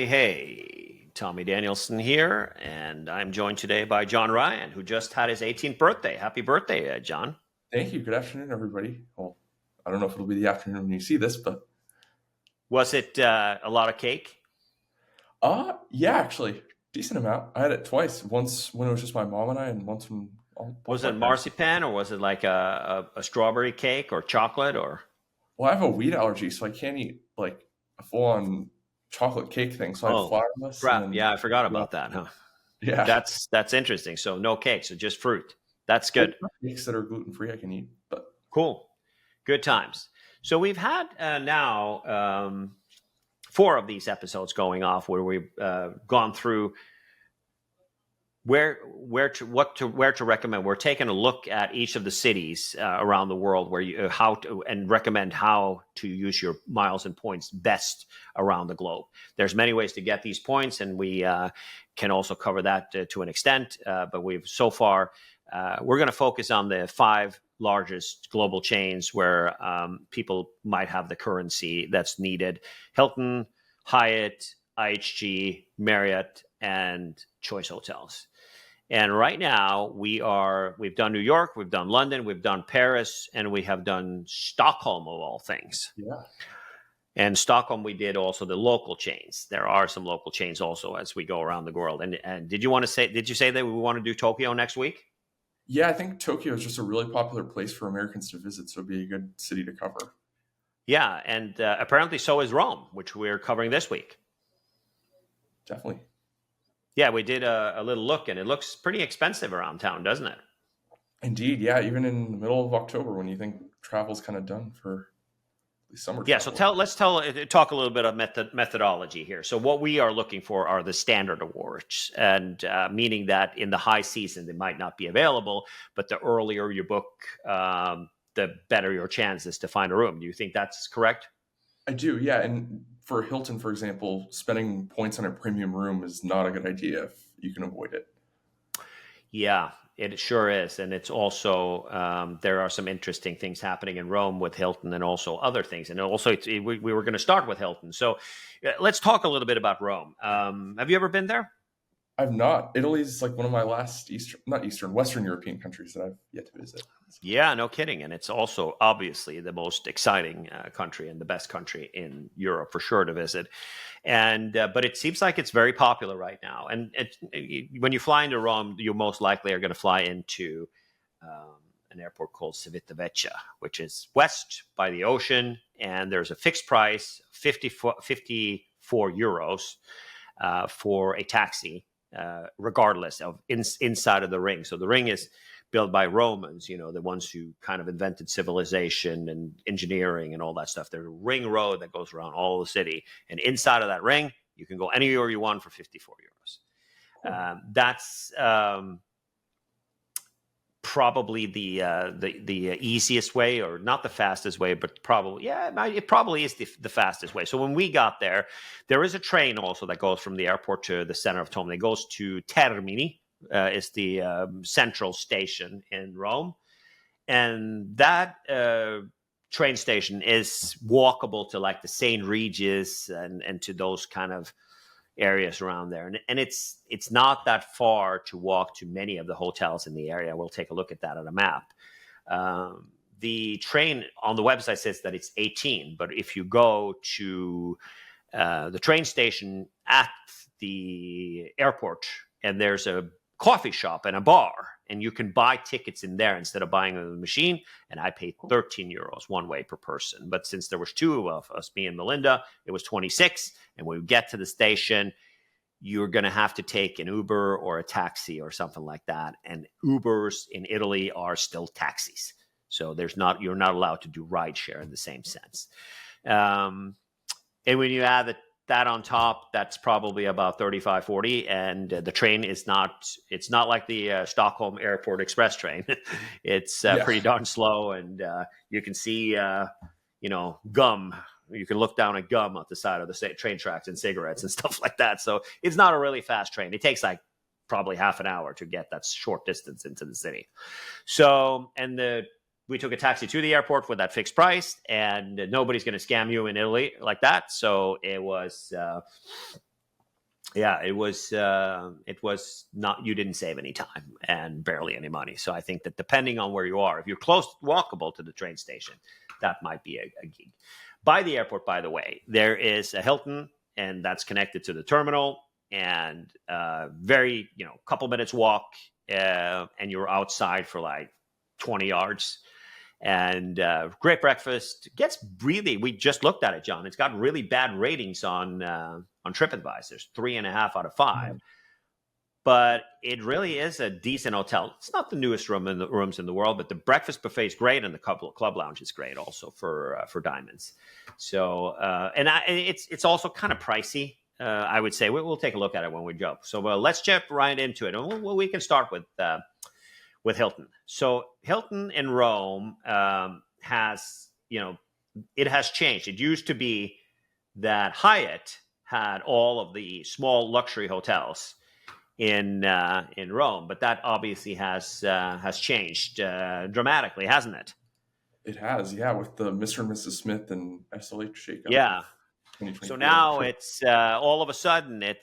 Hey. Tommy Danielsen here, and I'm joined today by John Ryan, who just had his 18th birthday. Happy birthday, John. Thank you. Good afternoon, everybody. Well, I don't know if it'll be the afternoon when you see this, but Was it a lot of cake? yeah, actually, decent amount. I had it twice. Once when it was just my mom and I, and once when both Was my it parents. marzipan, or was it like a strawberry cake or chocolate or? Well, I have a wheat allergy, so I can't eat like a full-on chocolate cake thing. So I had Oh, flourless, and crap. then Yeah, I forgot yeah, about that, huh? yeah. That's interesting. So no cake, so just fruit. That's Well, good. cakes that are gluten free I can eat, but Cool. Good times. So we've had now four of these episodes going off where we've gone through where to recommend. We're taking a look at each of the cities around the world where you how to and recommend how to use your miles and points best around the globe. There's many ways to get these points, and we can also cover that to an extent. But we've so far we're going to focus on the five largest global chains where people might have the currency that's needed: Hilton, Hyatt, IHG, Marriott, and Choice Hotels. And right now we've done New York, we've done London, we've done Paris, and we have done Stockholm of all things. yeah, And Stockholm, we did also the local chains. There are some local chains also as we go around the world. And did you say that we want to do Tokyo next week? yeah. I think Tokyo is just a really popular place for Americans to visit, so it'd be a good city to cover. Yeah, and apparently so is Rome, which we're covering this week. Definitely. Yeah, we did a little look, and it looks pretty expensive around town, doesn't it? Indeed, yeah. Even in the middle of October, when you think travel's kind of done for at least summer Yeah, so travel. let's talk a little bit of methodology here. So what we are looking for are the standard awards, and meaning that in the high season they might not be available, but the earlier you book, the better your chances to find a room. Do you think that's correct? I do, yeah. And for Hilton, for example, spending points on a premium room is not a good idea if you can avoid it. Yeah, it sure is, and it's also there are some interesting things happening in Rome with Hilton, and also other things. And also, we were going to start with Hilton, so let's talk a little bit about Rome. Have you ever been there? I've not. Italy's like one of my last not Eastern, Western European countries that I've yet to visit. Yeah, no kidding. And it's also obviously the most exciting country and the best country in Europe for sure to visit. And but it seems like it's very popular right now. And when you fly into Rome, you most likely are going to fly into an airport called Civitavecchia, which is west by the ocean. And there's a fixed price, 54 euros for a taxi, regardless of inside of the ring. So the ring is built by Romans, the ones who kind of invented civilization and engineering and all that stuff. There's a ring road that goes around all the city. And inside of that ring, you can go anywhere you want for 54 euros. Cool. That's probably the easiest way, or not the fastest way, but probably, yeah, it probably is the fastest way. So when we got there, there is a train also that goes from the airport to the center of Rome. It goes to Termini, is the central station in Rome. And that train station is walkable to like the St. Regis and to those kind of areas around there. And it's not that far to walk to many of the hotels in the area. We'll take a look at that on a map. The train on the website says that it's 18, but if you go to the train station at the airport, and there's a coffee shop and a bar, and you can buy tickets in there instead of buying on the machine. And I paid 13 euros one way per person. But since there was two of us, me and Melinda, it was 26. And when we get to the station, you're going to have to take an Uber or a taxi or something like that. And Ubers in Italy are still taxis. So you're not allowed to do rideshare in the same sense. And when you add that on top, that's probably about 35, 40. And the train it's not like the Stockholm Airport Express train. It's Yeah. pretty darn slow. And you can see, gum. You can look down at gum at the side of the train tracks and cigarettes and stuff like that. So it's not a really fast train. It takes like probably half an hour to get that short distance into the city. So, we took a taxi to the airport with that fixed price, and nobody's going to scam you in Italy like that. So it was Yeah, it was not, you didn't save any time and barely any money. So I think that depending on where you are, if you're close, walkable to the train station, that might be a gig. By the airport, by the way, there is a Hilton, and that's connected to the terminal, and very, couple minutes walk, and you're outside for like 20 yards. And great breakfast. Gets really, we just looked at it, John. It's got really bad ratings on TripAdvisor, 3.5 out of 5. Mhm. But it really is a decent hotel. It's not the newest rooms in the world, but the breakfast buffet is great, and the club lounge is great also for diamonds. So it's also kind of pricey. I would say we'll take a look at it when we go. So let's jump right into it, and we can start with Hilton. So Hilton in Rome has, it has changed. It used to be that Hyatt had all of the small luxury hotels in Rome, but that obviously has changed dramatically, hasn't it? It has, yeah, with the Mr. and Mrs. Smith and SLH shakeup of Yeah. So 2024. now it's all of a sudden it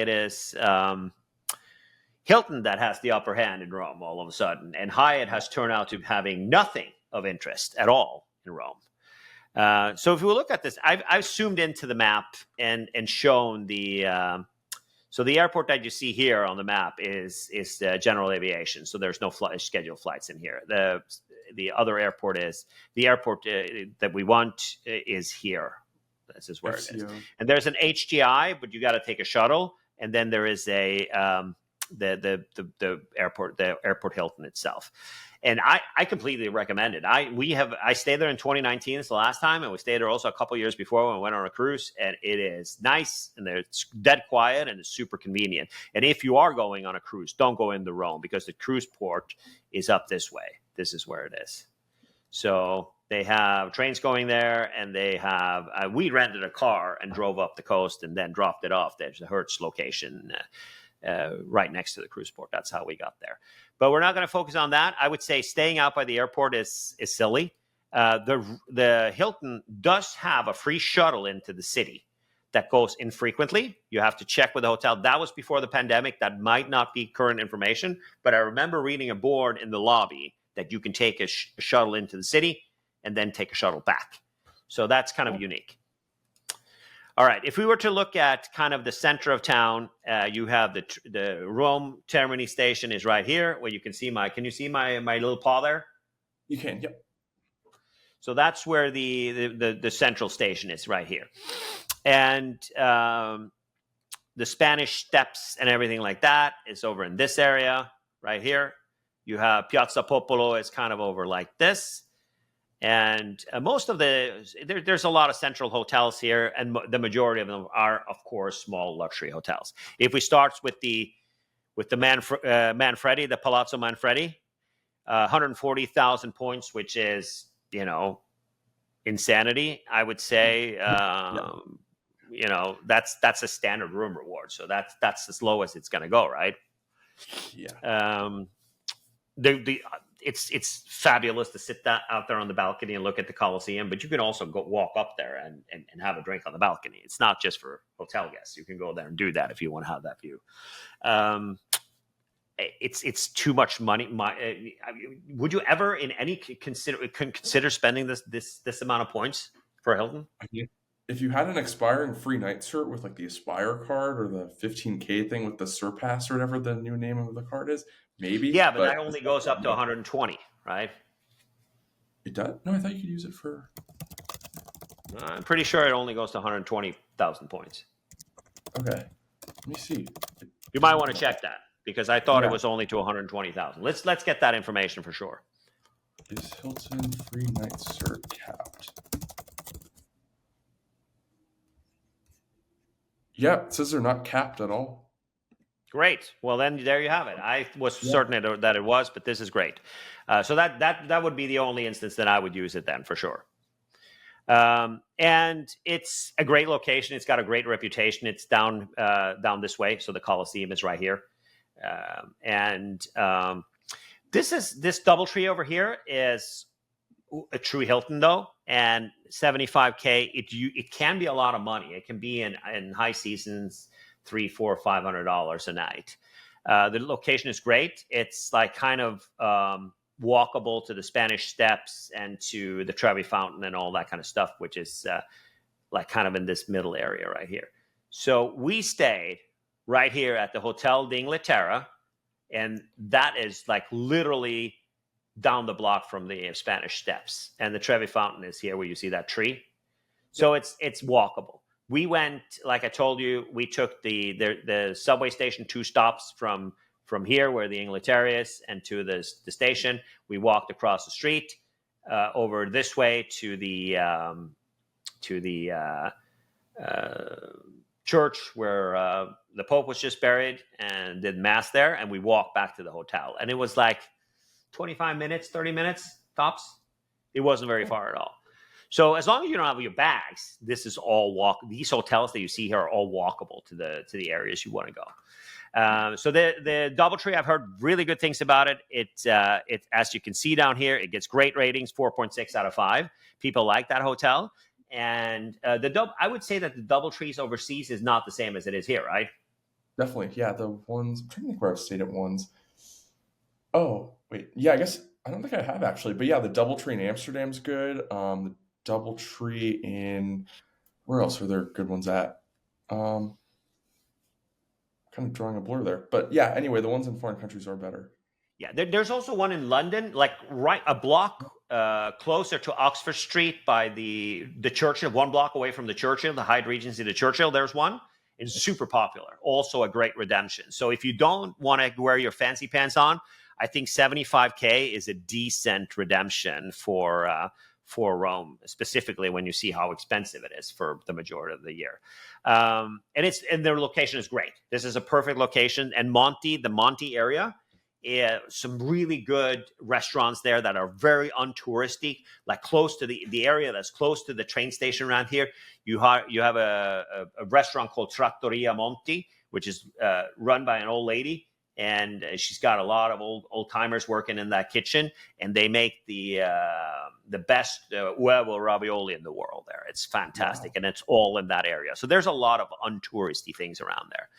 is Hilton that has the upper hand in Rome all of a sudden, and Hyatt has turned out to having nothing of interest at all in Rome. So if we look at this, I've zoomed into the map and shown the so the airport that you see here on the map is general aviation. So there's no scheduled flights in here. The other airport is the airport that we want is here. This is where it is. And there's an HGI, but you got to take a shuttle, and then there is a the airport Hilton itself. And I completely recommend it. I stayed there in 2019. It's the last time, and we stayed there also a couple years before when we went on a cruise. And it is nice, and it's dead quiet, and it's super convenient. And if you are going on a cruise, don't go into Rome, because the cruise port is up this way. This is where it is. So they have trains going there, and they have. We rented a car and drove up the coast, and then dropped it off. There's a Hertz location right next to the cruise port. That's how we got there. But we're not going to focus on that. I would say staying out by the airport is silly. The Hilton does have a free shuttle into the city that goes infrequently. You have to check with the hotel. That was before the pandemic. That might not be current information, but I remember reading a board in the lobby that you can take a shuttle into the city and then take a shuttle back. So that's kind of unique. All right. If we were to look at kind of the center of town, you have the Rome Termini station is right here, where you can see can you see my little paw there? You can, yep. So that's where the central station is, right here. And the Spanish Steps and everything like that is over in this area right here. You have Piazza Popolo is kind of over like this. And most of there's a lot of central hotels here, and the majority of them are, of course, small luxury hotels. If we start with the Manfredi, the Palazzo Manfredi, 140,000 points, which is insanity, I would say. That's a standard room reward, so that's as low as it's going to go, right? Yeah. It's fabulous to sit out there on the balcony and look at the Colosseum, but you can also go walk up there and have a drink on the balcony. It's not just for hotel guests. You can go there and do that if you want to have that view. It's too much money. Would you ever in any consider spending this amount of points for Hilton? If you had an expiring free night cert with like the Aspire card or the 15K thing with the Surpass or whatever the new name of the card is, maybe. Yeah, but that only goes up to 120, right? It does? No, I thought you could use it for... I'm pretty sure it only goes to 120,000 points. Okay. Let me see. You might want to check that, because I thought it was only to 120,000. Let's get that information for sure. Is Hilton free night cert capped? Yeah, it says they're not capped at all. Great. Well, then there you have it. I was certain that it was, but this is great. So that would be the only instance that I would use it then, for sure. And it's a great location. It's got a great reputation. It's down this way, so the Colosseum is right here. This DoubleTree over here is a true Hilton, though, and 75K. It can be a lot of money. It can be in high seasons $300, $400, $500 a night. The location is great. It's like kind of walkable to the Spanish Steps and to the Trevi Fountain and all that kind of stuff, which is like kind of in this middle area right here. So we stayed right here at the Hotel d'Inghilterra, and that is like literally down the block from the Spanish Steps. And the Trevi Fountain is here where you see that tree. So it's walkable. We went, like I told you, we took the subway station 2 stops from here where the Inglaterra is and to the station. We walked across the street over this way to the church where the Pope was just buried, and did mass there. And we walked back to the hotel, and it was like 25 minutes, 30 minutes tops. It wasn't very far at all. So as long as you don't have your bags, this is all these hotels that you see here are all walkable to the areas you want to go. So the DoubleTree, I've heard really good things about it. It as you can see down here, it gets great ratings, 4.6 out of 5. People like that hotel. And I would say that the DoubleTrees overseas is not the same as it is here, right? Definitely, yeah. The ones, I'm trying to think where I've stayed at ones. Oh, wait, yeah. I guess I don't think I have actually, but yeah, the DoubleTree in Amsterdam's good. The DoubleTree in where else are there good ones at? Kind of drawing a blur there, but yeah. Anyway, the ones in foreign countries are better. Yeah, there's also one in London, like right a block closer to Oxford Street by the Churchill, 1 block away from the Churchill, the Hyatt Regency, the Churchill. There's one. It's super popular. Also a great redemption. So if you don't want to wear your fancy pants on, I think $75K is a decent redemption for Rome, specifically when you see how expensive it is for the majority of the year. And their location is great. This is a perfect location. And the Monte area, some really good restaurants there that are very untouristy, like close to the area that's close to the train station around here. You have a restaurant called Trattoria Monti, which is run by an old lady, and she's got a lot of old timers working in that kitchen, and they make the best huevo ravioli in the world there. It's fantastic. Wow. And it's all in that area. So there's a lot of untouristy things around there.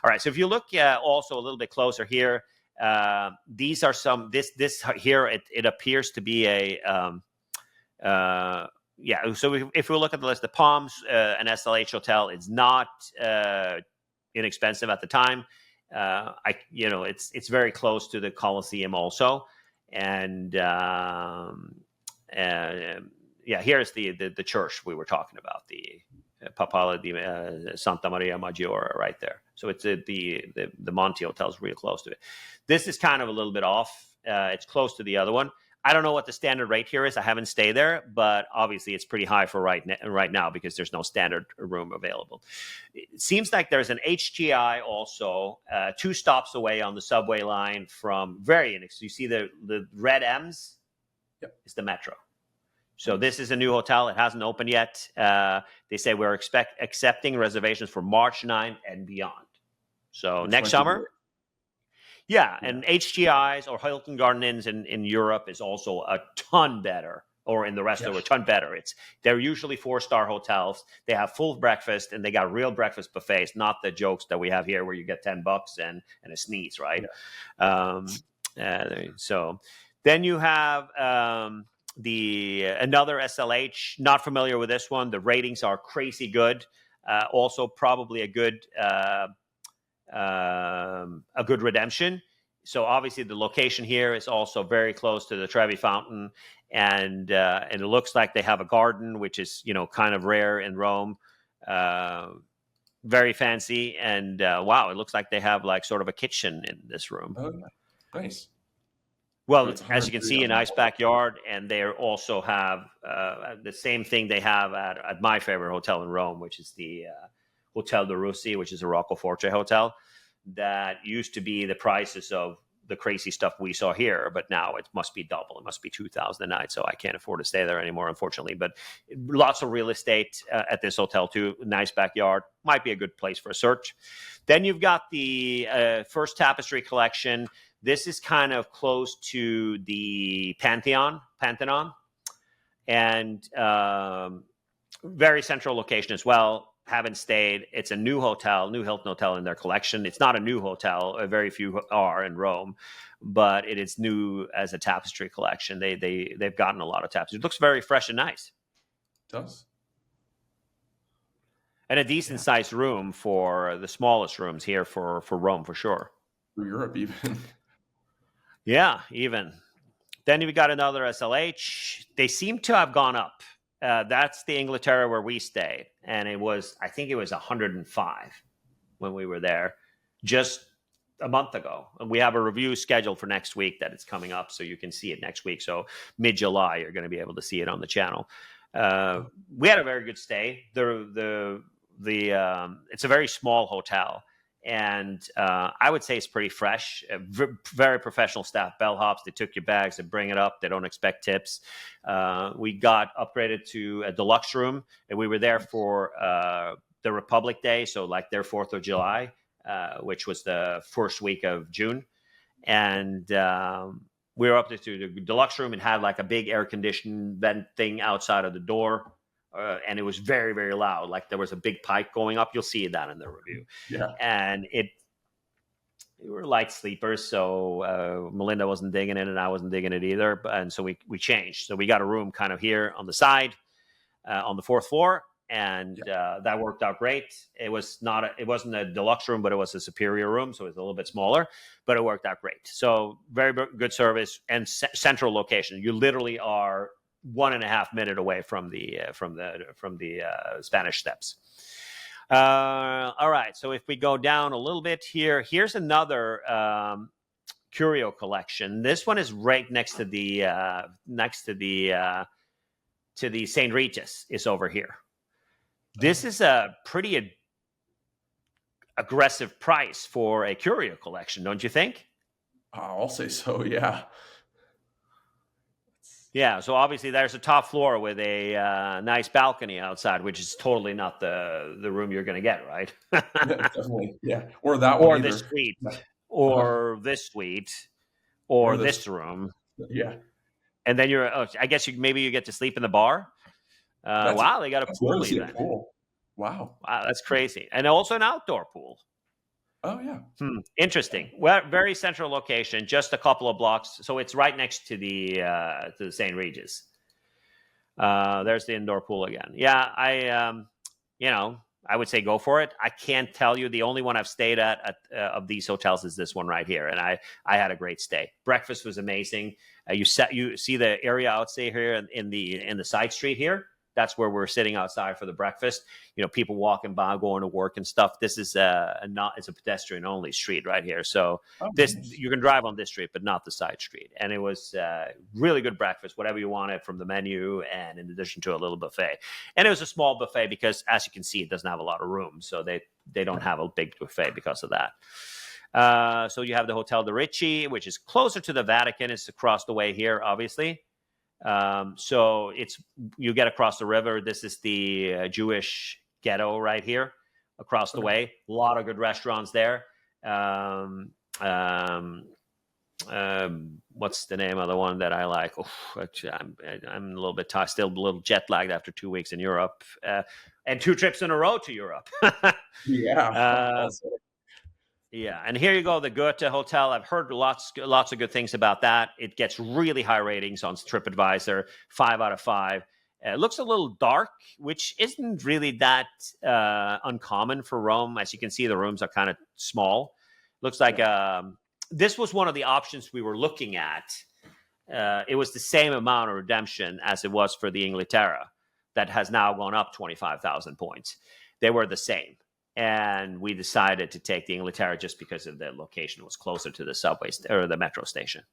All right, so if you look also a little bit closer here, these are some. This here it appears to be a yeah. So if we look at the list, the Palms, an SLH hotel, is not inexpensive at the time. It's very close to the Colosseum also, and here's the church we were talking about, the Papala di Santa Maria Maggiore right there. So it's the Monte Hotel is real close to it. This is kind of a little bit off. It's close to the other one. I don't know what the standard rate here is. I haven't stayed there, but obviously it's pretty high for right now because there's no standard room available. It seems like there's an HGI also 2 stops away on the subway line from you see the red M's? Yep. It's the Metro. So this is a new hotel. It hasn't opened yet. They say we're accepting reservations for March 9 and beyond. So next summer. Yeah, and HGIs or Hilton Garden Inns in Europe is also a ton better, or in the rest of the world, a ton better. They're usually 4-star hotels. They have full breakfast, and they got real breakfast buffets, not the jokes that we have here where you get $10 and a sneeze, right? Yeah. So then you have another SLH. Not familiar with this one. The ratings are crazy good. Also, probably a good redemption. So obviously the location here is also very close to the Trevi Fountain, and it looks like they have a garden, which is kind of rare in Rome. Very fancy, and wow, it looks like they have like sort of a kitchen in this room. Oh, nice. Well, as you can see, a nice backyard, and they also have the same thing they have at my favorite hotel in Rome, which is the Hotel de Russi, which is a Roccoforte hotel that used to be the prices of the crazy stuff we saw here, but now it must be double. It must be $2,000 a night, so I can't afford to stay there anymore, unfortunately. But lots of real estate at this hotel too. Nice backyard. Might be a good place for a search. Then you've got the First Tapestry collection. This is kind of close to the Pantheon, and very central location as well. haven't stayed. It's a new hotel, new Hilton hotel in their collection. It's not a new hotel. Very few are in Rome, but it is new as a tapestry collection. They've gotten a lot of tapestry. It looks very fresh and nice. It does. And a decent sized room for the smallest rooms here for Rome, for sure. For Europe, even. Yeah, even. Then we got another SLH. They seem to have gone up. That's the Inglaterra where we stayed. And I think it was 105 when we were there just a month ago. And we have a review scheduled for next week that it's coming up, so you can see it next week. So mid-July, you're going to be able to see it on the channel. We had a very good stay. It's a very small hotel, and I would say it's pretty fresh. Very professional staff, bellhops. They took your bags, they bring it up. They don't expect tips. We got upgraded to a deluxe room, and we were there for the Republic Day, so like their 4th of July, which was the first week of June, and we were up to the deluxe room and had like a big air conditioned vent thing outside of the door. And it was very, very loud. Like there was a big pipe going up. You'll see that in the review. Yeah. And we were light sleepers. So Melinda wasn't digging it and I wasn't digging it either. And so we changed. So we got a room kind of here on the side on the 4th floor. And that worked out great. It wasn't a deluxe room, but it was a superior room. So it was a little bit smaller, but it worked out great. So very good service and central location. You literally are 1.5 minutes away from the Spanish Steps. All right. So if we go down a little bit here, here's another curio collection. This one is right next to the St. Regis is over here. This is a pretty aggressive price for a curio collection, don't you think? I'll say so. Yeah. Yeah, so obviously there's a top floor with a nice balcony outside, which is totally not the room you're going to get, right? Definitely, yeah. Or that or one, this suite, or this suite, or this room. Yeah. And then I guess maybe you get to sleep in the bar. Wow, they got a pool even. Cool. Wow, that's crazy. And also an outdoor pool. Oh, yeah. Interesting. Well, very central location, just a couple of blocks. So it's right next to the St. Regis. There's the indoor pool again. Yeah, I would say go for it. I can't tell you. The only one I've stayed at of these hotels is this one right here, and I had a great stay. Breakfast was amazing. You see the area outside here in the side street here. That's where we're sitting outside for the breakfast. People walking by, going to work and stuff. This is it's a pedestrian only street right here. So nice. You can drive on this street, but not the side street. And it was really good breakfast, whatever you wanted from the menu, and in addition to a little buffet. And it was a small buffet because, as you can see, it doesn't have a lot of room. So they don't have a big buffet because of that. So you have the Hotel de Ricci, which is closer to the Vatican. It's across the way here, obviously. So you get across the river. This is the Jewish ghetto right here across the way. A lot of good restaurants there. What's the name of the one that I like? I'm a little bit tired, still a little jet lagged after 2 weeks in Europe, and 2 trips in a row to Europe. Yeah. Yeah, and here you go, the Goethe Hotel. I've heard lots of good things about that. It gets really high ratings on TripAdvisor, 5 out of 5. It looks a little dark, which isn't really that uncommon for Rome. As you can see, the rooms are kind of small. Looks like this was one of the options we were looking at. It was the same amount of redemption as it was for the Inglaterra that has now gone up 25,000 points. They were the same. And we decided to take the Inglaterra just because of the location. It was closer to the subway or the metro station.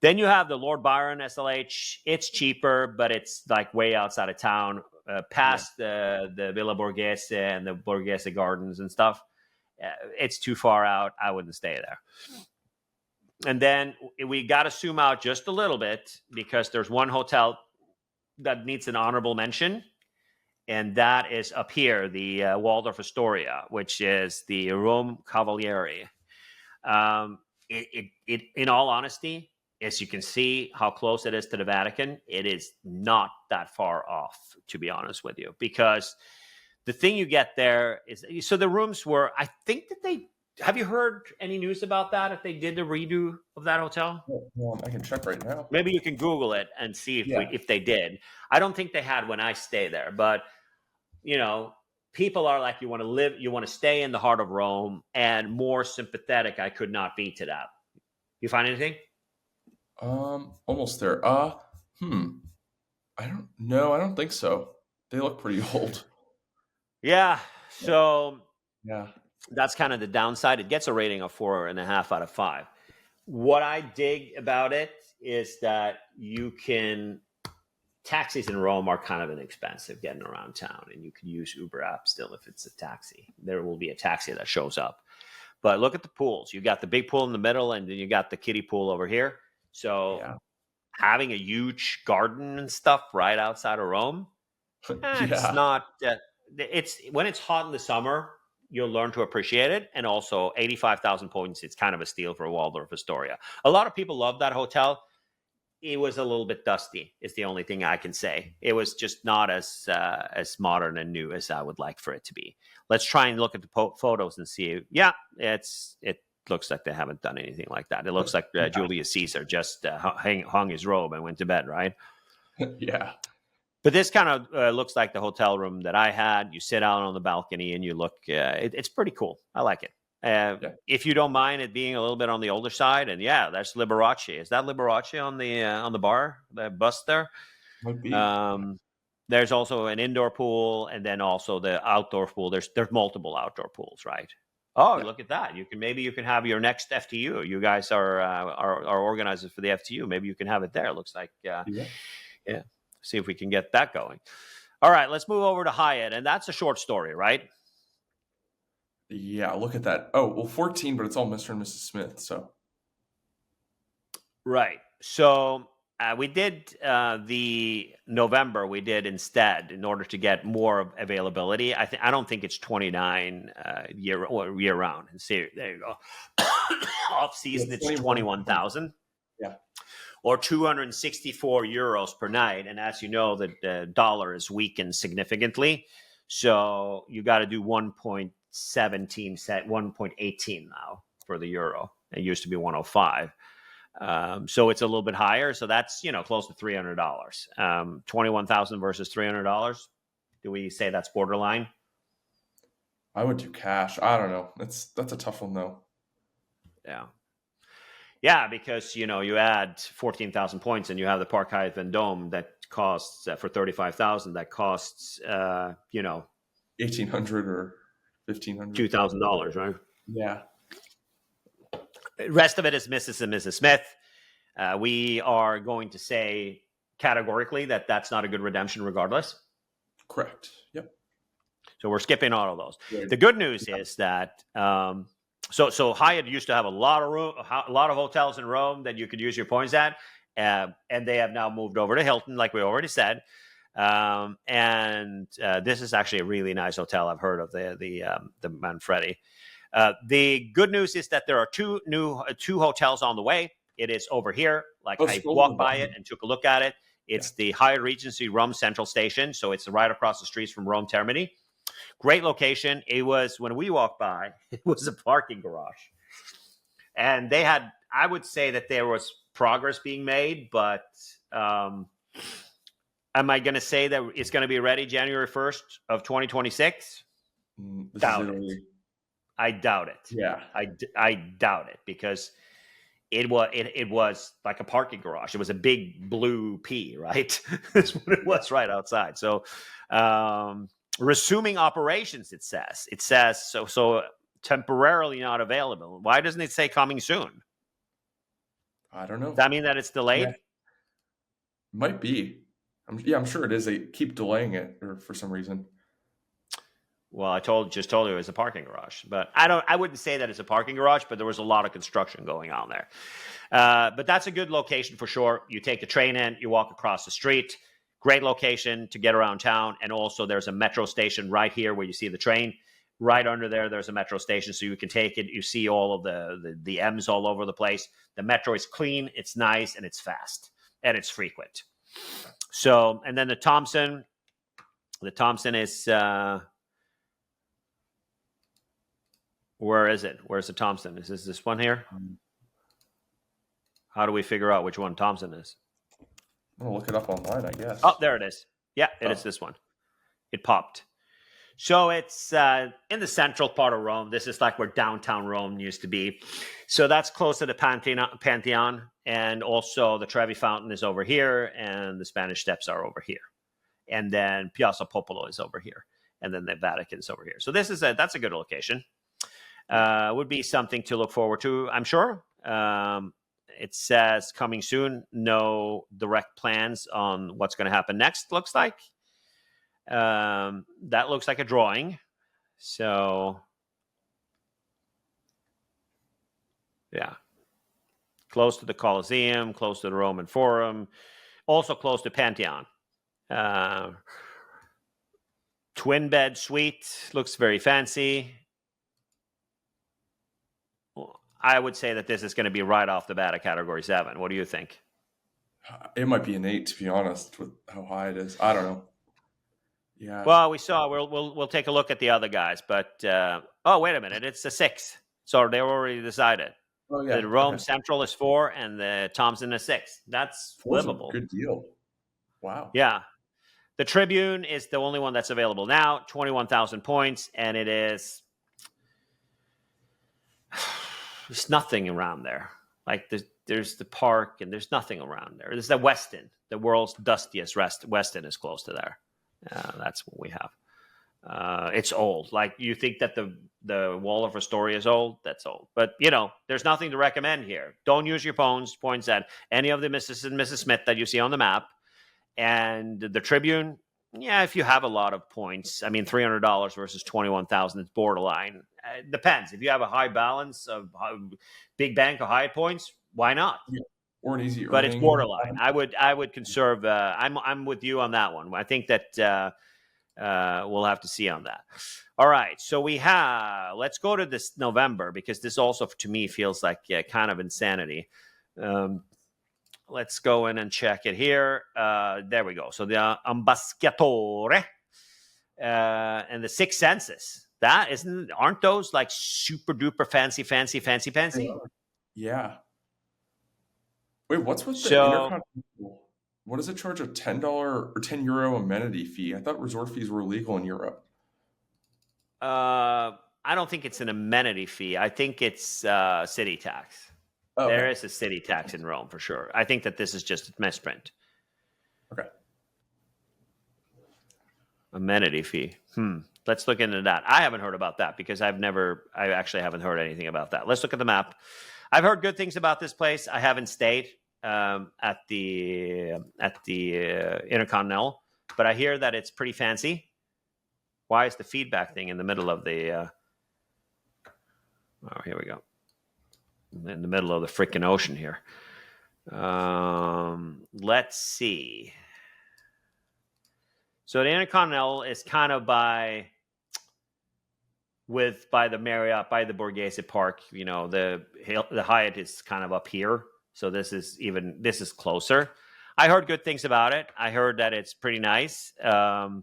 Then you have the Lord Byron SLH. It's cheaper, but it's like way outside of town, past the Villa Borghese and the Borghese Gardens and stuff. It's too far out. I wouldn't stay there. And then we got to zoom out just a little bit because there's one hotel that needs an honorable mention. And that is up here, the Waldorf Astoria, which is the Rome Cavalieri. In all honesty, as you can see how close it is to the Vatican, it is not that far off, to be honest with you, because The thing you get there is, so the rooms were, I think that have you heard any news about that? If they did the redo of that hotel? I can check right now. Maybe you can Google it and see Yeah. if they did. I don't think they had when I stay there, but people are like, you want to stay in the heart of Rome, and more sympathetic I could not be to that. You find anything? Almost there. I don't know. I don't think so. They look pretty old. Yeah. So Yeah. that's kind of the downside. It gets a rating of 4.5 out of 5. What I dig about it is that taxis in Rome are kind of inexpensive getting around town, and you can use Uber app still if it's a taxi. There will be a taxi that shows up. But look at the pools. You got the big pool in the middle, and then you got the kiddie pool over here. So having a huge garden and stuff right outside of Rome, it's not. It's when it's hot in the summer, you'll learn to appreciate it. And also 85,000 points, it's kind of a steal for Waldorf Astoria. A lot of people love that hotel. It was a little bit dusty, is the only thing I can say. It was just not as modern and new as I would like for it to be. Let's try and look at the photos and see. Yeah, it looks like they haven't done anything like that. It looks like Julius Caesar just hung his robe and went to bed, right? Yeah. But this kind of looks like the hotel room that I had. You sit out on the balcony and you look. It's pretty cool. I like it. If you don't mind it being a little bit on the older side, and that's Liberace. Is that Liberace on the bar, the bust there? Might be. There's also an indoor pool, and then also the outdoor pool. There's multiple outdoor pools, right? Oh, look at that! You can have your next FTU. You guys are organizers for the FTU. Maybe you can have it there. It looks like See if we can get that going. All right, let's move over to Hyatt, and that's a short story, right? Yeah, look at that. Oh, well, 14, but it's all Mr. and Mrs. Smith, so. Right. So we did the November. We did instead in order to get more availability. I don't think it's 29 year round. And see, there you go. Off season, it's 21,000. Yeah. Or 264 euros per night. And as you know, the dollar is weakened significantly. So you got to do 1.18 now for the euro. It used to be 105. So it's a little bit higher. So that's, close to $300. 21,000 versus $300. Do we say that's borderline? I would do cash. I don't know. That's a tough one though. Yeah. Yeah, because you add 14,000 points, and you have the Park Hyatt Vendôme that costs for 35,000. That costs $1,800 or $1,500, $2,000, right? Yeah. The rest of it is Mrs. and Mrs. Smith. We are going to say categorically that that's not a good redemption, regardless. Correct. Yep. So we're skipping all of those. Right. The good news is that. So Hyatt used to have a lot of hotels in Rome that you could use your points at, and they have now moved over to Hilton, like we already said. And this is actually a really nice hotel. I've heard of the Manfredi. The good news is that there are two hotels on the way. It is over here. I walked by it and took a look at it. It's the Hyatt Regency Rome Central Station, so it's right across the streets from Rome Termini. Great location. It was, when we walked by, it was a parking garage. And they had, I would say that there was progress being made, but am I going to say that it's going to be ready January 1st of 2026? Doubt it. I doubt it. Yeah. I doubt it, because it was like a parking garage. It was a big blue P, right? That's what it was right outside. So, resuming operations, it says so temporarily not available. Why doesn't it say coming soon? I don't know. Does that mean that it's delayed? Yeah. Might be. I'm sure it is. They keep delaying it for some reason. Well, I just told you it was a parking garage, but I wouldn't say that it's a parking garage, but there was a lot of construction going on there. But that's a good location for sure. You take the train in, you walk across the street. Great location to get around town. And also there's a metro station right here where you see the train. Right under there's a metro station, so you can take it. You see all of the M's all over the place. The metro is clean, it's nice, and it's fast, and it's frequent. So, and then the Thompson is Where is it? Where's the Thompson? Is this one here? Um, How do we figure out which one Thompson is? I'm gonna look it up online, I Oh, guess. there it is. Yeah, it is Oh, this one. It popped. So it's in the central part of Rome. This is like where downtown Rome used to be. So that's close to the Pantheon. And also the Trevi Fountain is over here, and the Spanish Steps are over here. And then Piazza Popolo is over here. And then the Vatican's over here. So that's a good location. Would be something to look forward to, I'm sure. It says coming soon. No direct plans on what's going to happen next, looks like. That looks like a drawing. So, yeah. Close to the Colosseum, close to the Roman Forum, also close to Pantheon. Twin bed suite, looks very fancy. I would say that this is going to be right off the bat a Category 7. What do you think? it might be an 8, to be honest, with how high it is. I don't know. Yeah. Well, we'll take a look at the other guys, but oh, wait a minute, it's a 6. So they already decided. Oh yeah. The Rome Okay. Central is 4 and the Thompson is 6. That's 4's a livable. good deal. Wow. Yeah. The Tribune is the only one that's available now, 21,000 points, and it is there's nothing around there. Like there's the park and there's nothing around there. There's the Westin, the world's dustiest Westin is close to there. That's what we have. It's old. Like you think that the Wall of Astoria is old? That's old. But there's nothing to recommend here. Don't use your points at any of the Mrs. and Mrs. Smith that you see on the map. And the Tribune, yeah, if you have a lot of points, I mean, $300 versus 21,000, it's borderline. It depends. If you have a high balance of big bank or high points, why not? Yeah. Or an easy But it's earning. borderline. I would conserve. I'm with you on that one. I think that we'll have to see on that. All right. So let's go to this November, because this also to me feels like kind of insanity. Let's go in and check it here. There we go. So the Ambasciatore and the Six Senses. Aren't those like super duper fancy? Yeah. Wait, what's with the So Intercontinental? What does it charge a $10 or €10 amenity fee? I thought resort fees were legal in Europe. I don't think it's an amenity fee. I think it's city tax. Oh, okay. There is a city tax in Rome for sure. I think that this is just a misprint. Okay. Amenity fee. Let's look into that. I haven't heard about that because I actually haven't heard anything about that. Let's look at the map. I've heard good things about this place. I haven't stayed at the Intercontinental, but I hear that it's pretty fancy. Why is the feedback thing in the middle of the? Oh, here we go. In the middle of the freaking ocean here. Let's see. So the Intercontinental is kind of by the Marriott, by the Borghese Park. The Hyatt is kind of up here. So this is closer. I heard good things about it. I heard that it's pretty nice. There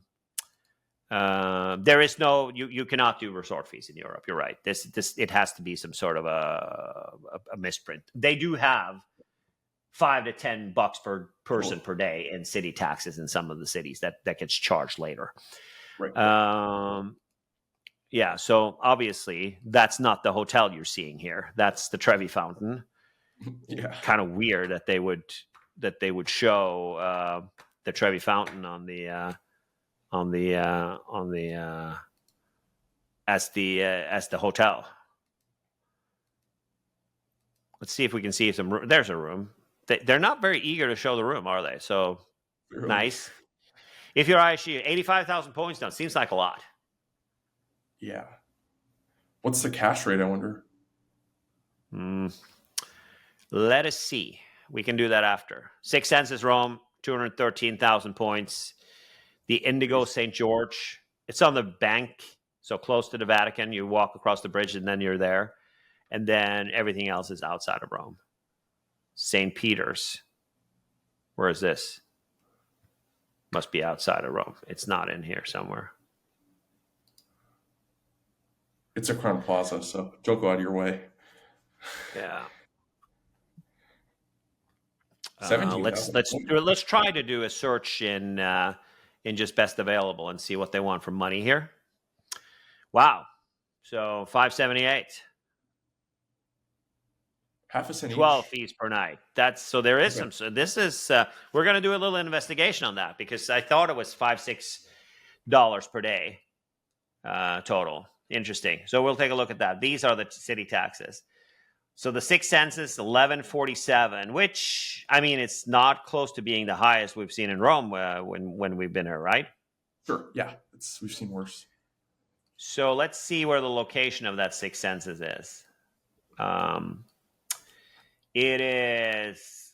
is no, you cannot do resort fees in Europe. You're right. It has to be some sort of a misprint. They do have $5 to $10 per person per day in city taxes in some of the cities that gets charged later. Right. Yeah. So obviously that's not the hotel you're seeing here. That's the Trevi Fountain. Yeah. Kind of weird that they would show the Trevi Fountain as the hotel. Let's see if we can see some room. There's a room. They're not very eager to show the room, are they? So Really? nice. If you're ISU, 85,000 points now seems like a lot. Yeah. What's the cash rate, I wonder? Let us see. We can do that after. Six Senses Rome, 213,000 points. The Indigo St. George. It's on the bank, so close to the Vatican. You walk across the bridge and then you're there. And then everything else is outside of Rome. St. Peter's. Where is this? Must be outside of Rome. It's not in here somewhere. It's a Crown Plaza, so don't go out of your way. Yeah. Seventeen Let's thousand. let's do, let's try to do a search in just best available and see what they want for money here. Wow. So 578. Half a cent 12 each. fees per night. That's so there is Okay. some. So this is we're going to do a little investigation on that because I thought it was $5-6 per day total. Interesting. So we'll take a look at that. These are the city taxes. So the 6 cents is 11.47, which I mean it's not close to being the highest we've seen in Rome when we've been here, right? Sure. Yeah. We've seen worse. So let's see where the location of that 6 cents is. It is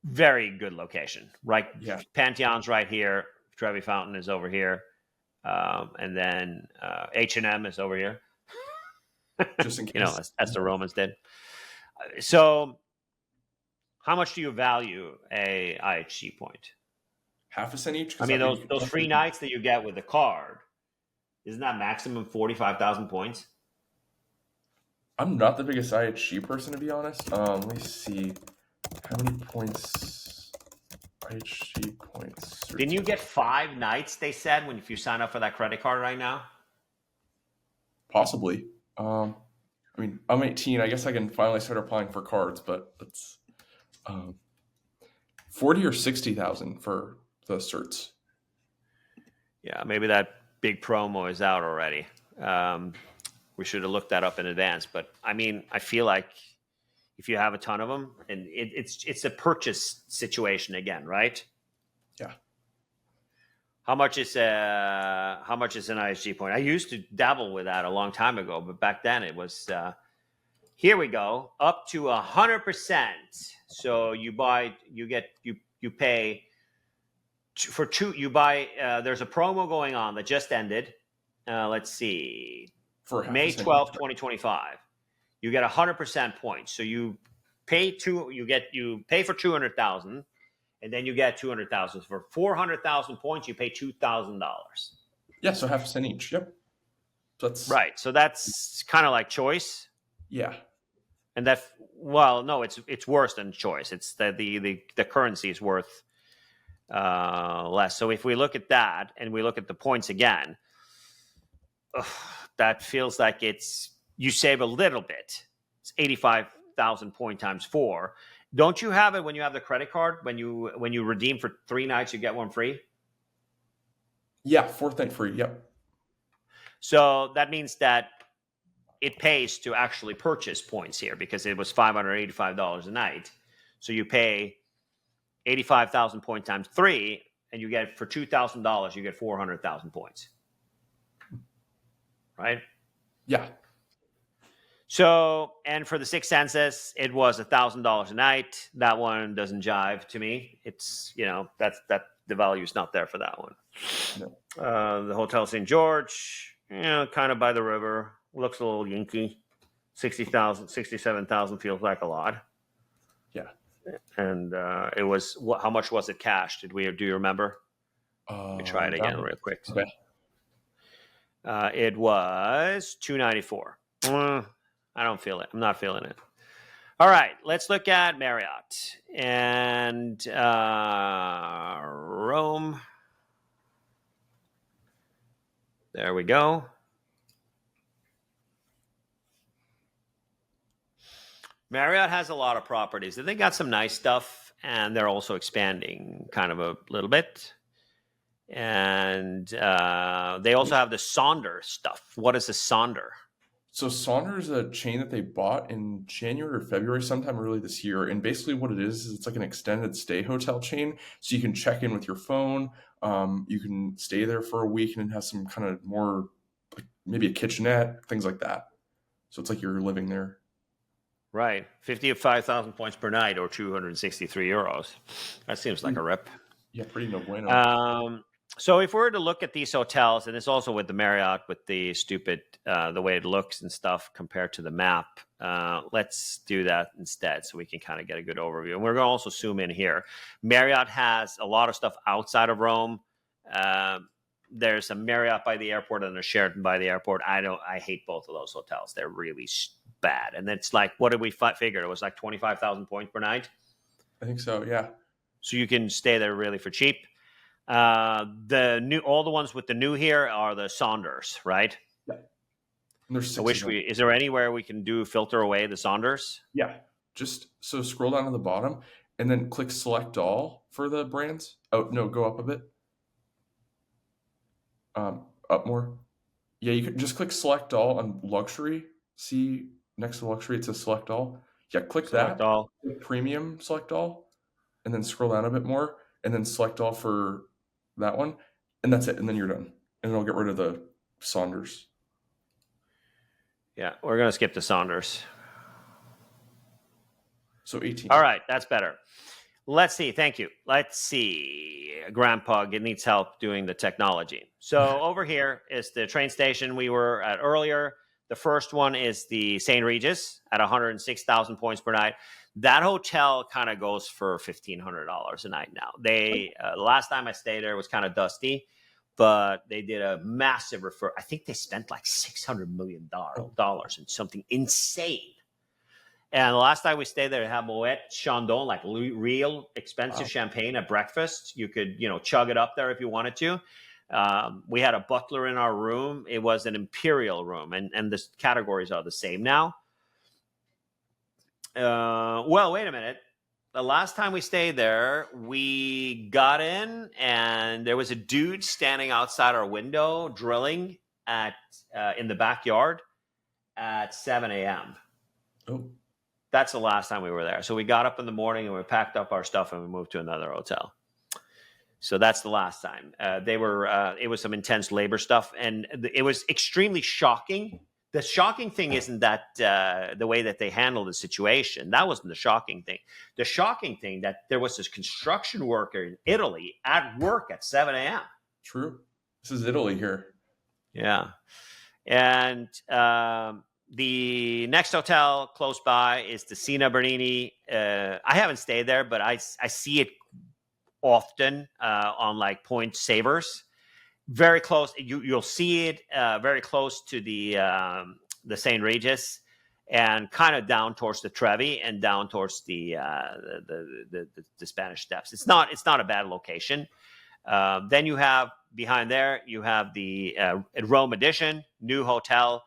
very good location, right? Yeah. Pantheon's right here. Trevi Fountain is over here, and then H&M is over here. Just in case. You know, as the Romans did. So, how much do you value a IHG point? Half a cent each. I mean, those free nights that you get with the card, isn't that maximum 45,000 points? I'm not the biggest IHG person, to be honest. Let me see. How many points? IHG points. Didn't you get 5 nights, they said, if you sign up for that credit card right now? Possibly. I mean, I'm 18. I guess I can finally start applying for cards, but it's 40 or 60,000 for the certs. Yeah, maybe that big promo is out already. We should have looked that up in advance. But I mean, I feel like if you have a ton of them, and it's a purchase situation again, right? Yeah. How much is an ISG point? I used to dabble with that a long time ago, but back then it was here we go, up to 100%. So you pay for two. You buy. There's a promo going on that just ended. Let's see, For May 12th, 2025. You get 100% points. So you pay you pay for 200,000. And then you get 200,000 for 400,000 points. You pay $2,000. Yeah, so half a cent each. Yep. That's right. So that's kind of like choice. Yeah. And no, it's worse than choice. It's that the currency is worth less. So if we look at that and we look at the points again, that feels like you save a little bit. It's 85,000 point times 4. Don't you have it when you have the credit card? When you redeem for 3 nights, you get one free? Yeah, 4th night free. Yep. So that means that it pays to actually purchase points here because it was $585 a night. So you pay 85,000 point times 3, and you get for $2,000, you get 400,000 points. Right? Yeah. So, and for the 6 census, it was $1,000 a night. That one doesn't jive to me. It's, that the value is not there for that one. No. The Hotel St. George, kind of by the river, looks a little yinky. 60,000, 67,000 feels like a lot. Yeah. And it was, how much was it cash? Do you remember? Let me try it again real quick. Okay. It was $294. I don't feel it. I'm not feeling it. All right, let's look at Marriott and Rome. There we go. Marriott has a lot of properties. They got some nice stuff, and they're also expanding kind of a little bit. And they also have the Sonder stuff. What is a Sonder? So Sonder is a chain that they bought in January or February, sometime early this year. And basically what it is it's like an extended stay hotel chain. So you can check in with your phone. You can stay there for a week and it has some kind of more, like maybe a kitchenette, things like that. So it's like you're living there. Right. 55,000 points per night or 263 euros. That seems like a rip. Yeah, pretty no bueno. So if we were to look at these hotels, and it's also with the Marriott with the stupid, the way it looks and stuff compared to the map, let's do that instead so we can kind of get a good overview. And we're going to also zoom in here. Marriott has a lot of stuff outside of Rome. There's a Marriott by the airport and a Sheraton by the airport. I hate both of those hotels. They're really bad. And it's like, what did we figure? It was like 25,000 points per night. I think so. Yeah. So you can stay there really for cheap. All the ones with the new here are the Saunders, right? Yeah. And there's I wish is there anywhere we can filter away the Saunders? Yeah. Just so scroll down to the bottom and then click select all for the brands. Oh, no, go up a bit. Up more. Yeah, you can just click select all on luxury. See next to luxury, it says select all. Yeah, click Select that. all. Click premium, select all, and then scroll down a bit more, and then select all for that one, and that's it. And then you're done, and it'll get rid of the Saunders. Yeah, we're gonna skip the Saunders. So 18. All right, that's better. Let's see. Thank you. Let's see. Grandpa needs help doing the technology. So over here is the train station we were at earlier. The first one is the St. Regis at 106,000 points per night. That hotel kind of goes for $1,500 a night now. They last time I stayed there, it was kind of dusty, but they did a massive I think they spent like $600 million in something insane. And the last time we stayed there, they had Moet Chandon, like real expensive champagne at breakfast. You could, chug it up there if you wanted to. We had a butler in our room. It was an imperial room, and the categories are the same now. Well, wait a minute. The last time we stayed there, we got in, and there was a dude standing outside our window drilling in the backyard at 7 a.m. Oh. That's the last time we were there. So we got up in the morning and we packed up our stuff and we moved to another hotel. So that's the last time. It was some intense labor stuff, and it was extremely shocking. The shocking thing isn't that the way that they handled the situation. That wasn't the shocking thing. The shocking thing that there was this construction worker in Italy at work at 7 a.m. True. This is Italy here. Yeah. And the next hotel close by is the Sina Bernini. I haven't stayed there, but I see it often on like point savers. Very close. You'll see it very close to the St. Regis, and kind of down towards the Trevi and down towards the Spanish Steps. It's not a bad location. Then you have behind there, you have the Rome Edition, new hotel.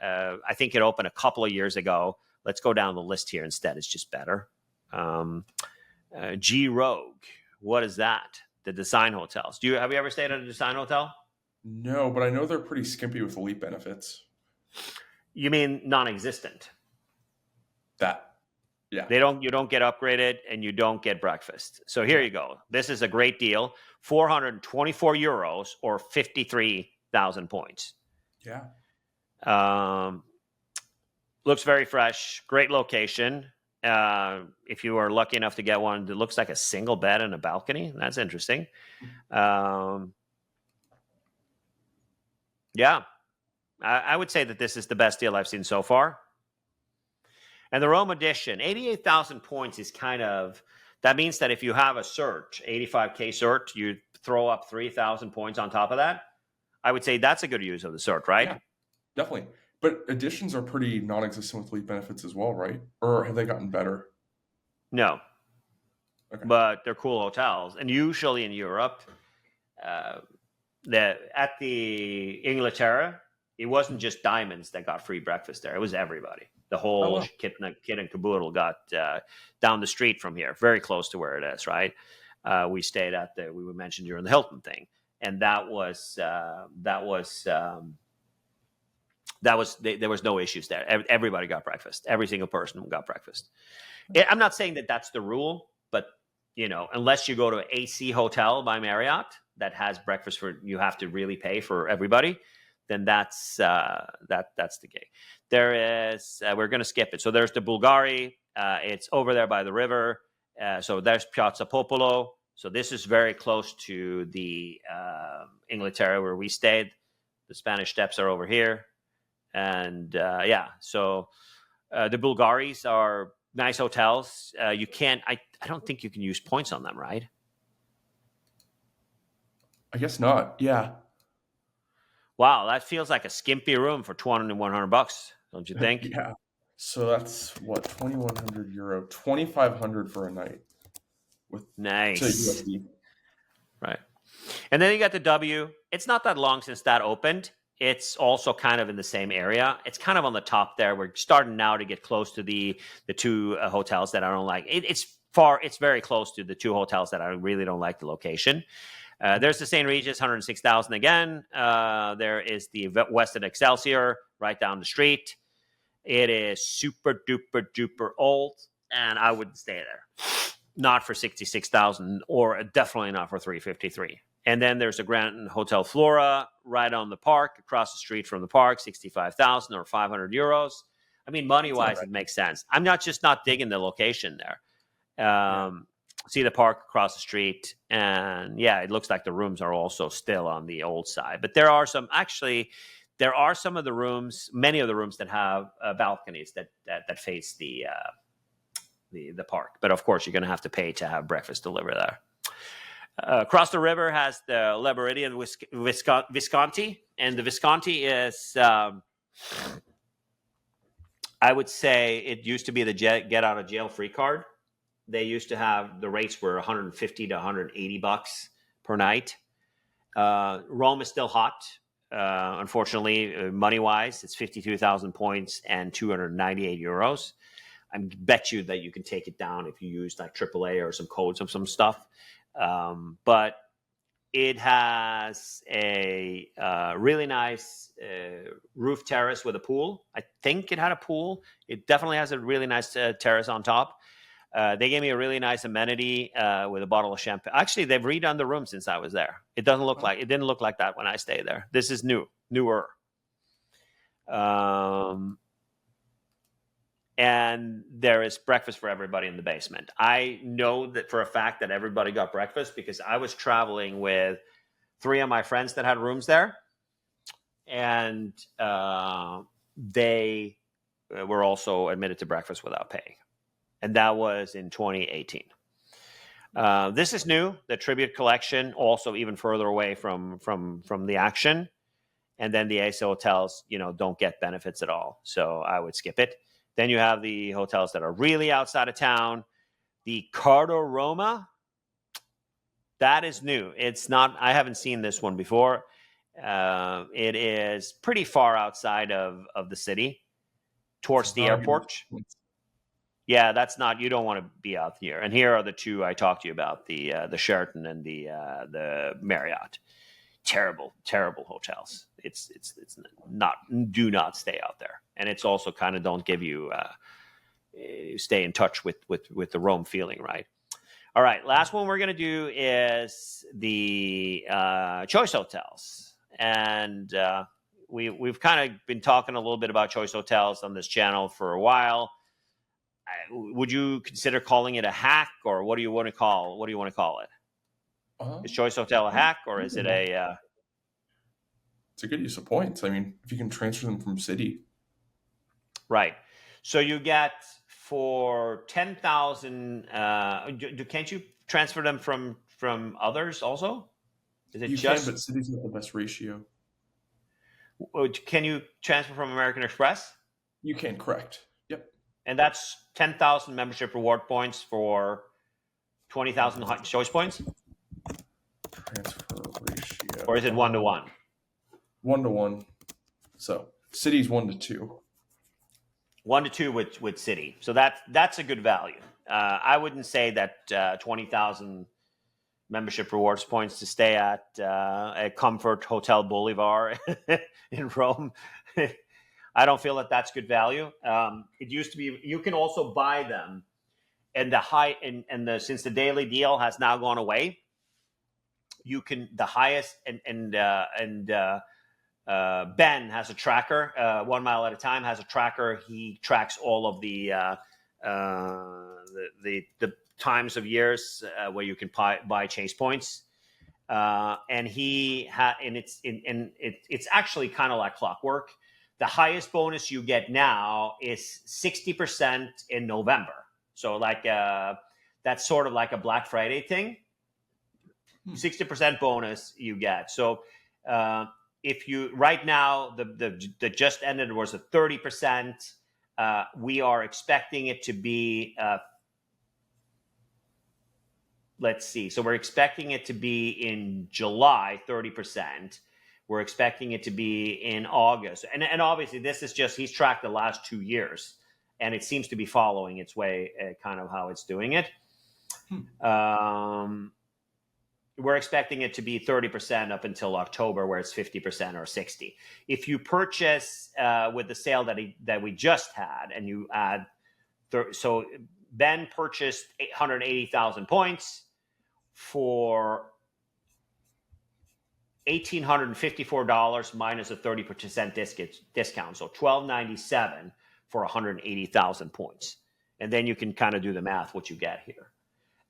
I think it opened a couple of years ago. Let's go down the list here instead. It's just better. G Rogue. What is that? The design hotels. Have you ever stayed at a design hotel? No, but I know they're pretty skimpy with elite benefits. You mean non-existent? That. Yeah. You don't get upgraded and you don't get breakfast. So here you go. This is a great deal. 424 euros or 53,000 points. Yeah. Looks very fresh. Great location. If you are lucky enough to get one, it looks like a single bed and a balcony. That's interesting. Yeah. I would say that this is the best deal I've seen so far. And the Rome Edition, 88,000 points is kind of, that means that if you have a cert, 85K cert, you throw up 3,000 points on top of that. I would say that's a good use of the cert, right? Yeah, definitely. But editions are pretty non-existent with elite benefits as well, right? Or have they gotten better? No. Okay. But they're cool hotels. And usually in Europe, at the Inglaterra, it wasn't just diamonds that got free breakfast there. It was everybody. The whole kit and caboodle got down the street from here, very close to where it is, right? We stayed at we were mentioned during the Hilton thing. And there was no issues there. Everybody got breakfast. Every single person got breakfast. I'm not saying that that's the rule, but unless you go to an AC Hotel by Marriott that has breakfast you have to really pay for everybody, then that's the gig. There is we're going to skip it. So there's the Bulgari. It's over there by the river. So there's Piazza Popolo. So this is very close to the Inglaterra where we stayed. The Spanish Steps are over here. And so the Bulgaris are nice hotels. You can't, I don't think you can use points on them, right? I guess not. Yeah. Wow, that feels like a skimpy room for 200 $100, don't you think? Yeah. So that's what, 2,100 euro, 2,500 for a night with to Nice. USD. Right. And then you got the W. It's not that long since that opened. It's also kind of in the same area. It's kind of on the top there. We're starting now to get close to the two hotels that I don't like. It's far. It's very close to the two hotels that I really don't like the location. There's the St. Regis, 106,000 again. There is the Westin Excelsior right down the street. It is super duper duper old, and I wouldn't stay there. Not for 66,000, or definitely not for 353. And then there's the Grand Hotel Flora right on the park, across the street from the park, 65,000 or 500 euros. I mean, money wise, it makes sense. I'm not digging the location there. See the park across the street, and yeah, it looks like the rooms are also still on the old side. But there are some of the rooms, many of the rooms that have balconies that face the park. But of course, you're going to have to pay to have breakfast delivered there. Across the river has the Le Meridian Visconti, and the Visconti is, I would say, it used to be the get out of jail free card. They used to have, the rates were 150 to 180 bucks per night. Rome is still hot. Unfortunately, money wise, it's 52,000 points and 298 euros. I bet you that you can take it down if you use like AAA or some codes of some stuff. But it has a really nice roof terrace with a pool. I think it had a pool. It definitely has a really nice terrace on top. They gave me a really nice amenity with a bottle of champagne. Actually, they've redone the room since I was there. It didn't look like that when I stayed there. This is newer. And there is breakfast for everybody in the basement. I know that for a fact that everybody got breakfast because I was traveling with 3 of my friends that had rooms there, and they were also admitted to breakfast without paying. And that was in 2018. This is new, the Tribute Collection, also even further away from the action. And then the ASO hotels, don't get benefits at all. So I would skip it. Then you have the hotels that are really outside of town. The Cardo Roma, that is new. It's not, I haven't seen this one before. It is pretty far outside of the city, towards the airport. Yeah, that's not, you don't want to be out here. And here are the two I talked to you about, the Sheraton and the Marriott. Terrible hotels. It's not, do not stay out there. And it's also kind of don't give you stay in touch with the Rome feeling, right? All right, last one we're going to do is the Choice Hotels. And we've kind of been talking a little bit about Choice Hotels on this channel for a while. Would you consider calling it a hack, or what do you want to call it? Is Choice Hotel a hack, or is it a it's a good use of points. I mean, if you can transfer them from city. Right. So you get for 10,000, can't you transfer them from others also? Is it you can, but city's not the best ratio. Can you transfer from American Express? You can, correct. Yep. And that's 10,000 membership reward points for 20,000 choice points? Transfer ratio. Or is it 1-to-1? 1-to-1. So city's 1-to-2. 1-to-2 with city. So that's a good value. I wouldn't say that 20,000 membership rewards points to stay at a Comfort Hotel Bolivar in Rome. I don't feel that that's good value. It used to be, you can also buy them, and since the daily deal has now gone away, you can, the highest, and Ben has a tracker, 1 mile at a time has a tracker. He tracks all of the times of years where you can buy chase points. And it's actually kind of like clockwork. The highest bonus you get now is 60% in November. So that's sort of like a Black Friday thing. 60% bonus you get. So if you right now the just ended was a 30%. We are expecting it to be. Let's see. So we're expecting it to be in July 30%. We're expecting it to be in August, and obviously this is just he's tracked the last 2 years, and it seems to be following its way, kind of how it's doing it. We're expecting it to be 30% up until October, where it's 50% or 60. If you purchase with the sale that we just had, and you add, so Ben purchased 180,000 points for $1,854 minus a 30% discount, so $1,297 for 180,000 points, and then you can kind of do the math what you get here.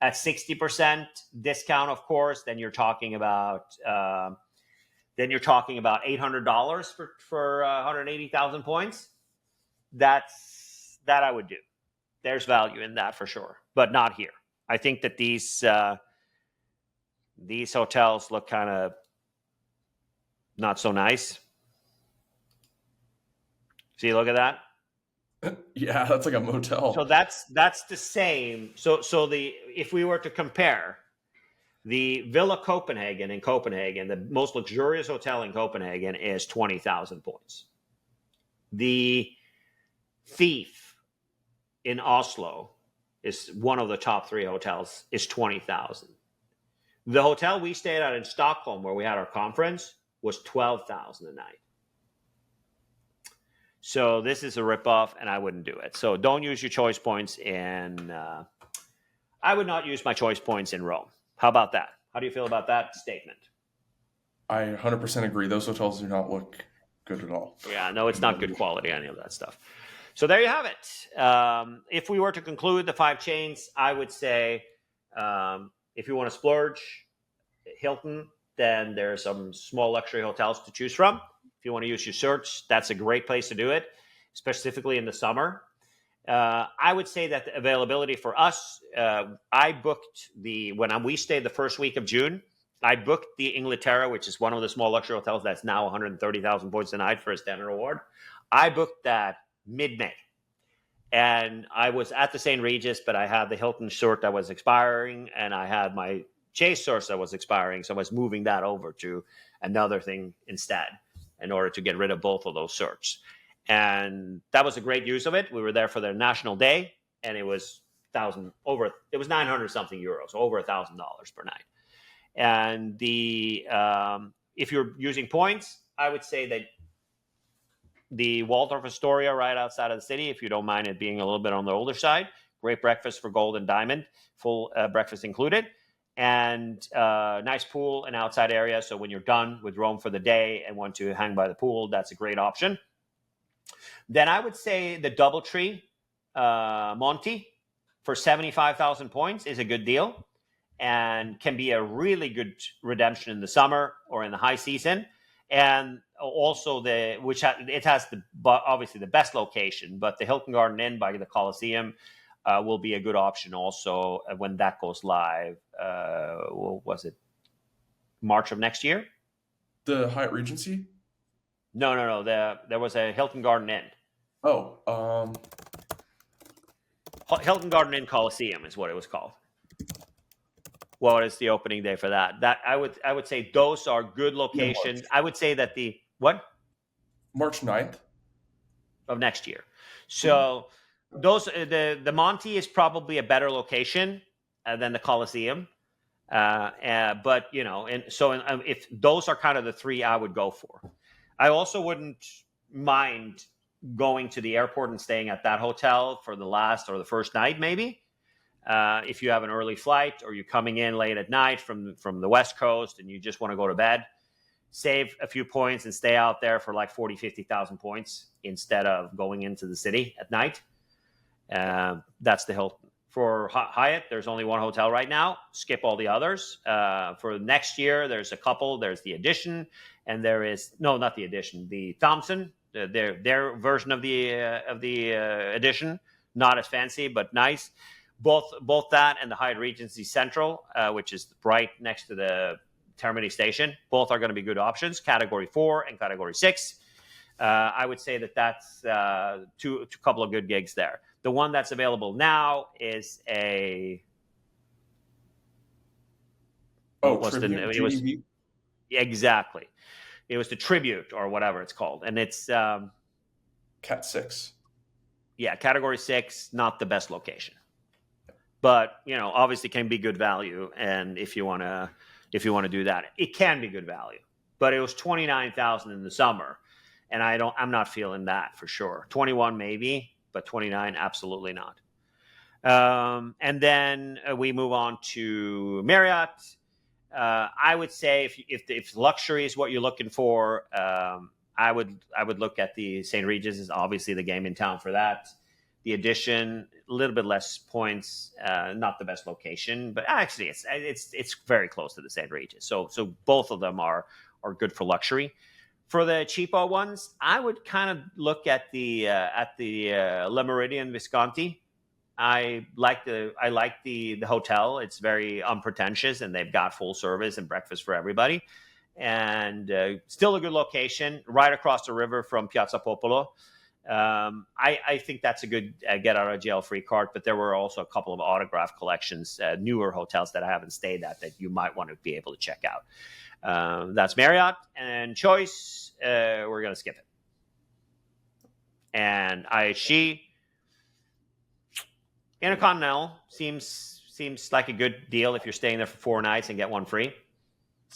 At 60% discount, of course, then you're talking about $800 for 180,000 points. That I would do. There's value in that for sure, but not here. I think that these hotels look kind of not so nice. See, look at that. Yeah, that's like a motel. So that's the same. So if we were to compare the Villa Copenhagen in Copenhagen, the most luxurious hotel in Copenhagen is 20,000 points. The Thief in Oslo is one of the top 3 hotels, is 20,000. The hotel we stayed at in Stockholm, where we had our conference, was 12,000 a night. So this is a ripoff, and I wouldn't do it. So don't use your choice points in. I would not use my choice points in Rome. How about that? How do you feel about that statement? I 100% agree. Those hotels do not look good at all. Yeah, no, it's not good quality, any of that stuff. So there you have it. If we were to conclude the 5 chains, I would say if you want to splurge, Hilton, then there's some small luxury hotels to choose from. If you want to use your search, that's a great place to do it, specifically in the summer. I would say that the availability for us, I booked when we stayed the first week of June, I booked the Inglaterra, which is one of the small luxury hotels that's now 130,000 points a night for a standard award. I booked that mid-May. And I was at the St. Regis, but I had the Hilton cert that was expiring, and I had my Chase cert that was expiring. So I was moving that over to another thing instead in order to get rid of both of those certs. And that was a great use of it. We were there for their National Day, and it was it was 900 something euros, over $1,000 per night. And if you're using points, I would say that the Waldorf Astoria right outside of the city, if you don't mind it being a little bit on the older side, great breakfast for gold and diamond, full breakfast included, and nice pool and outside area. So when you're done with Rome for the day and want to hang by the pool, that's a great option. Then I would say the DoubleTree Monty for 75,000 points is a good deal and can be a really good redemption in the summer or in the high season. And also it has obviously the best location, but the Hilton Garden Inn by the Coliseum will be a good option also when that goes live. Was it March of next year? The Hyatt Regency? No. There was a Hilton Garden Inn. Oh, Hilton Garden Inn Coliseum is what it was called. What is the opening day for that? That I would say those are good locations. I would say that March 9th of next year. So those the Monty is probably a better location than the Coliseum. But if those are kind of the 3 I would go for. I also wouldn't mind going to the airport and staying at that hotel for the last or the first night, maybe. If you have an early flight or you're coming in late at night from the West Coast and you just want to go to bed, save a few points and stay out there for like 40, 50,000 points instead of going into the city at night. That's the Hilton. For Hyatt, there's only one hotel right now. Skip all the others. For next year, there's a couple. There's the Edition, and there is not the Edition, the Thompson. Their version of the Edition, not as fancy but nice. Both that and the Hyatt Regency Central, which is right next to the Termini Station. Both are going to be good options, Category 4 and Category 6. I would say that's a couple of good gigs there. The one that's available now is a... Tribute GDV? Exactly. It was the Tribute or whatever it's called. And it's... Cat 6. Yeah, Category 6, not the best location. But, obviously can be good value. And if you want to do that, it can be good value. But it was $29,000 in the summer. And I'm not feeling that for sure. 21 maybe, but 29 absolutely not. And then we move on to Marriott. I would say if luxury is what you're looking for, I would look at the St. Regis. Is obviously the game in town for that. The Edition, a little bit less points, not the best location, but actually it's very close to the St. Regis. So both of them are good for luxury. For the cheapo ones, I would kind of look at the Le Méridien Visconti. I like the hotel. It's very unpretentious, and they've got full service and breakfast for everybody, and still a good location, right across the river from Piazza Popolo. I think that's a good get out of jail free card. But there were also a couple of autograph collections, newer hotels that I haven't stayed at that you might want to be able to check out. That's Marriott. And Choice, we're going to skip it. And IHG, Intercontinental seems like a good deal if you're staying there for 4 nights and get one free.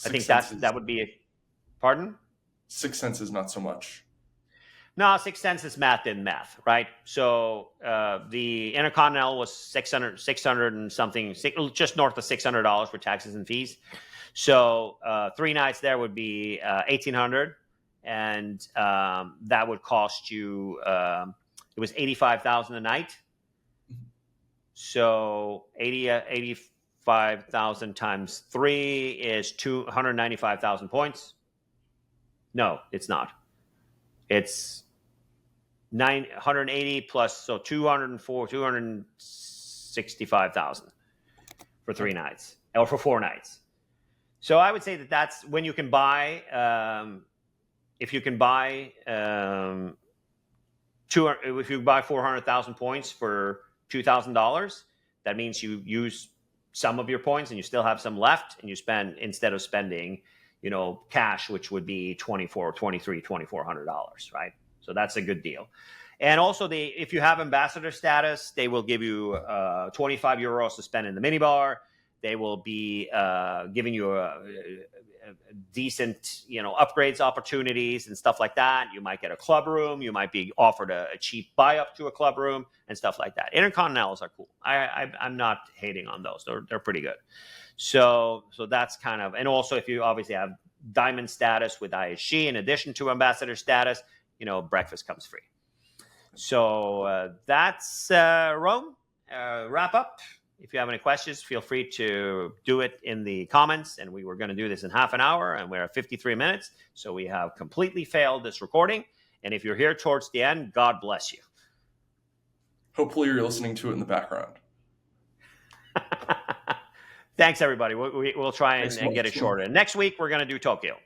I think that would be pardon? 6 Senses is not so much. No, 6 Senses is math in math, right? So the Intercontinental was 600 and something, just north of $600 for taxes and fees. So 3 nights there would be $1,800, and that would cost you. It was $85,000 a night. So 85,000 times 3 is 295,000 points. No, it's not. It's 180 plus, so 265,000 for 3 nights, or for 4 nights. So I would say that's when you can buy. If you can buy if you buy 400,000 points for $2,000, that means you use some of your points and you still have some left, and you spend, instead of spending, cash, which would be $2,400, right? So that's a good deal. And also, if you have ambassador status, they will give you 25 euros to spend in the minibar. They will be giving you a decent, upgrades opportunities and stuff like that. You might get a club room. You might be offered a cheap buy up to a club room and stuff like that. Intercontinentals are cool. I'm not hating on those. They're pretty good. So that's kind of, and also if you obviously have diamond status with IHG, in addition to ambassador status, breakfast comes free. So that's Rome. Wrap up. If you have any questions, feel free to do it in the comments. And we were going to do this in half an hour, and we're at 53 minutes. So we have completely failed this recording. And if you're here towards the end, God bless you. Hopefully you're listening to it in the background. Thanks, everybody. We'll try and get it shorter. And next week, we're going to do Tokyo.